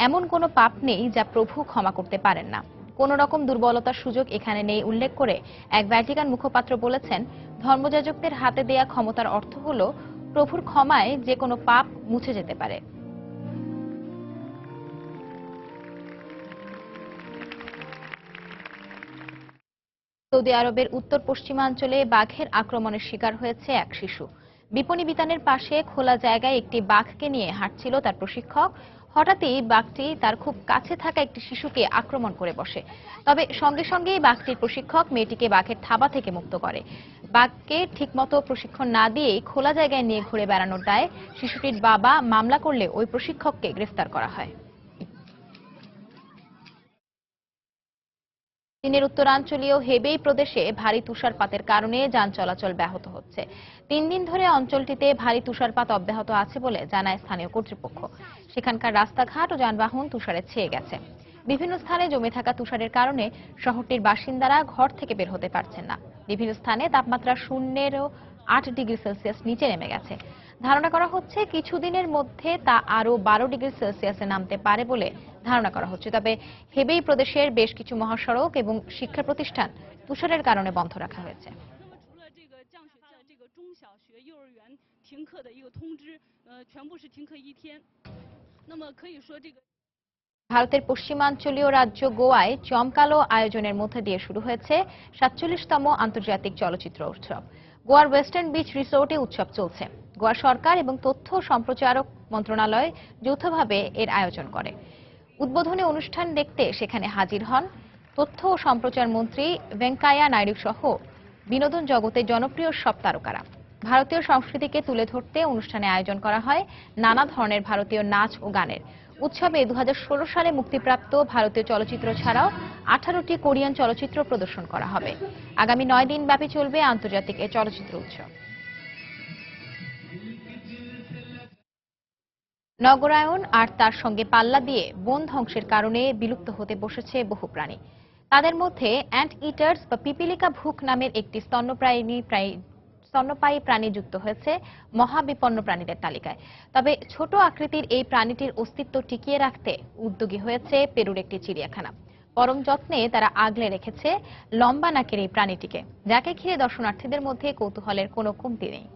[SPEAKER 1] এমন কোনো পাপ নেই যা প্রভু ক্ষমা করতে পারেন না। কোন রকম দুর্বলতার সুযোগ এখানে নেই উল্লেখ করে এক ভ্যাটিকান মুখপাত্র বলেছেন, ধর্মযাজকদের হাতে দেয়া ক্ষমতার অর্থ হল প্রভুর ক্ষমায় যে কোনো পাপ মুছে যেতে পারে। সৌদি আরবের উত্তর পশ্চিমাঞ্চলে বাঘের আক্রমণের শিকার হয়েছে এক শিশু। বিপণী বিতানের পাশে খোলা জায়গায় একটি বাঘকে নিয়ে হাঁটছিল তার প্রশিক্ষক। হঠাৎই বাঘটি তার খুব কাছে থাকা একটি শিশুকে আক্রমণ করে বসে। তবে সঙ্গে সঙ্গেই বাঘটির প্রশিক্ষক মেয়েটিকে বাঘের থাবা থেকে মুক্ত করে। বাঘকে ঠিকমতো প্রশিক্ষণ না দিয়েই খোলা জায়গায় নিয়ে ঘুরে বেড়ানোর দায়ে শিশুটির বাবা মামলা করলে ওই প্রশিক্ষককে গ্রেফতার করা হয়। চীনের উত্তরাঞ্চলীয় হেবেই প্রদেশে ভারী তুষারপাতের কারণে যান চলাচল ব্যাহত হচ্ছে। 3 দিন ধরে অঞ্চলটিতে ভারী তুষারপাত অব্যাহত আছে বলে জানায় স্থানীয় কর্তৃপক্ষ। সেখানকার রাস্তাঘাট ও যানবাহন তুষারে ছেয়ে গেছে। বিভিন্ন স্থানে জমে থাকা তুষারের কারণে শহরটির বাসিন্দারা ঘর থেকে বের হতে পারছেন না। বিভিন্ন স্থানে তাপমাত্রা 0-8 ডিগ্রি সেলসিয়াস নিচে নেমে গেছে। ধারণা করা হচ্ছে কিছুদিনের মধ্যে তা আরো 12 ডিগ্রি সেলসিয়াসে নামতে পারে বলে ধারণা করা হচ্ছে। তবে হেবেই প্রদেশের বেশ কিছু মহাসড়ক এবং শিক্ষা প্রতিষ্ঠান তুষারের কারণে বন্ধ রাখা হয়েছে। ভারতের পশ্চিমাঞ্চলীয় রাজ্য গোয়ায় জমকালো আয়োজনের মধ্যে দিয়ে শুরু হয়েছে 47তম আন্তর্জাতিক চলচ্চিত্র উৎসব। গোয়ার ওয়েস্টার্ন বিচ রিসোর্টে উৎসব চলছে। গোয়া সরকার এবং তথ্য সম্প্রচারক মন্ত্রণালয় যৌথভাবে এর আয়োজন করে। উদ্বোধনী অনুষ্ঠান দেখতে সেখানে হাজির হন তথ্য ও সম্প্রচার মন্ত্রী ভেঙ্কাইয়া নাইডু সহ বিনোদন জগতে জনপ্রিয় সব তারকারা। ভারতীয় সংস্কৃতিকে তুলে ধরতে অনুষ্ঠানে আয়োজন করা হয় নানা ধরনের ভারতীয় নাচ ও গানের। উৎসবে 2016 সালে মুক্তিপ্রাপ্ত ভারতীয় চলচ্চিত্র ছাড়াও 18টি কোরিয়ান চলচ্চিত্র প্রদর্শন করা হবে। আগামী 9 দিন ব্যাপী চলবে আন্তর্জাতিক এই চলচ্চিত্র উৎসব। নগরায়ন আর তার সঙ্গে পাল্লা দিয়ে বন ধ্বংসের কারণে বিলুপ্ত হতে বসেছে বহু প্রাণী। তাদের মধ্যে অ্যান্ট ইটার্স বা পিপিলিকা ভুক নামের একটি স্তন্যপায়ী প্রাণী যুক্ত হয়েছে মহাবিপন্ন প্রাণীদের তালিকায়। তবে ছোট আকৃতির এই প্রাণীটির অস্তিত্ব টিকিয়ে রাখতে উদ্যোগী হয়েছে পেরুর একটি চিড়িয়াখানা। পরম যত্নে তারা আগলে রেখেছে লম্বা নাকের এই প্রাণীটিকে, যাকে ঘিরে দর্শনার্থীদের মধ্যে কৌতূহলের কোনো কমতি নেই।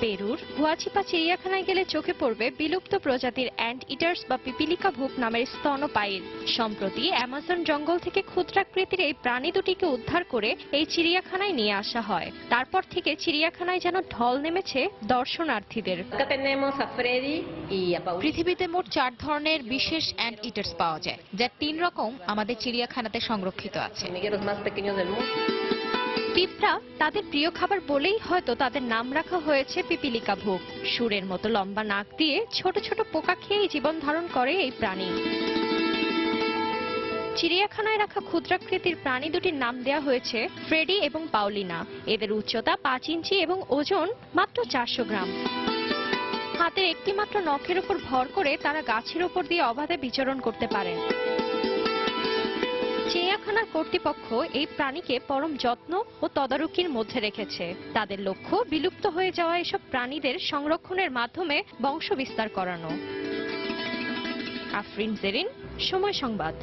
[SPEAKER 17] পেরুর হুয়াচিপা চিড়িয়াখানায় গেলে চোখে পড়বে বিলুপ্ত প্রজাতির অ্যান্ট ইটার্স বা পিপিলিকা ভুক নামের স্তন্যপায়ীর। সম্প্রতি অ্যামাজন জঙ্গল থেকে ক্ষুদ্রাকৃতির এই প্রাণী দুটিকে উদ্ধার করে এই চিড়িয়াখানায় নিয়ে আসা হয়। তারপর থেকে চিড়িয়াখানায় যেন ঢল নেমেছে দর্শনার্থীদের।
[SPEAKER 12] পৃথিবীতে মোট 4 ধরনের বিশেষ অ্যান্ট ইটার্স পাওয়া যায়, যা 3 রকম আমাদের চিড়িয়াখানাতে সংরক্ষিত আছে।
[SPEAKER 17] পিঁপড়া তাদের প্রিয় খাবার বলেই হয়তো তাদের নাম রাখা হয়েছে পিপিলিকা ভুক। সুরের মতো লম্বা নাক দিয়ে ছোট ছোট পোকা খেয়ে জীবন ধারণ করে এই প্রাণী। চিড়িয়াখানায় রাখা ক্ষুদ্রাকৃতির প্রাণী দুটির নাম দেওয়া হয়েছে ফ্রেডি এবং পাউলিনা। এদের উচ্চতা 5 ইঞ্চি এবং ওজন মাত্র 400 গ্রাম। হাতের একটি মাত্র নখের উপর ভর করে তারা গাছের উপর দিয়ে অবাধে বিচরণ করতে পারেন। চিড়িয়াখানার কর্তৃপক্ষ এই প্রাণীকে পরম যত্ন ও তদারকির মধ্যে রেখেছে। তাদের লক্ষ্য বিলুপ্ত হয়ে যাওয়া এসব প্রাণীদের সংরক্ষণের মাধ্যমে বংশ বিস্তার করানো। আফরিন জেরিন, সময় সংবাদ।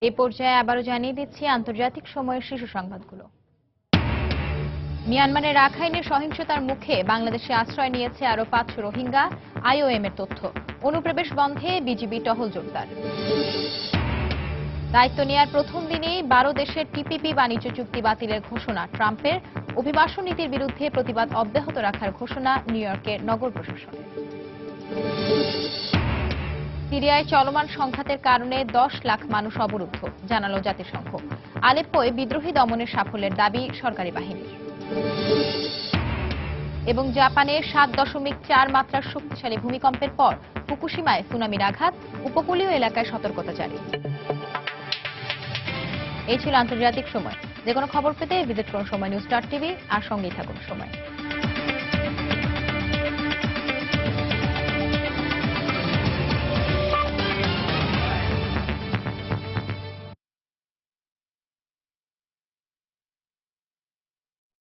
[SPEAKER 1] এ পর্যায়ে আবারও জানিয়ে দিচ্ছি আন্তর্জাতিক সময়ের শীর্ষ সংবাদগুলো। মিয়ানমারের রাখাইনের সহিংসতার মুখে বাংলাদেশে আশ্রয় নিয়েছে আরো 500 রোহিঙ্গা, আইওএম এর তথ্য। অনুপ্রবেশ বন্ধে বিজিবি টহল জোরদার। দায়িত্ব নেয়ার প্রথম দিনেই 12 দেশের টিপিপি বাণিজ্য চুক্তি বাতিলের ঘোষণা ট্রাম্পের। অভিবাসন নীতির বিরুদ্ধে প্রতিবাদ অব্যাহত রাখার ঘোষণা নিউ ইয়র্কের নগর প্রশাসন। সিরিয়ায় চলমান সংঘাতের কারণে 10 লাখ মানুষ অবরুদ্ধ, জানালো জাতিসংঘ। আলেপ্পোয় বিদ্রোহী দমনের সাফল্যের দাবি সরকারি বাহিনীর। এবং জাপানে 7.4 মাত্রার শক্তিশালী ভূমিকম্পের পর ফুকুশিমায় সুনামির আঘাত, উপকূলীয় এলাকায় সতর্কতা জারি। এই ছিল আন্তর্জাতিক সময়। যে কোনো খবর পেতে ভিজিট করুন সময় নিউজ.টিভি আর সঙ্গেই থাকুন সময়।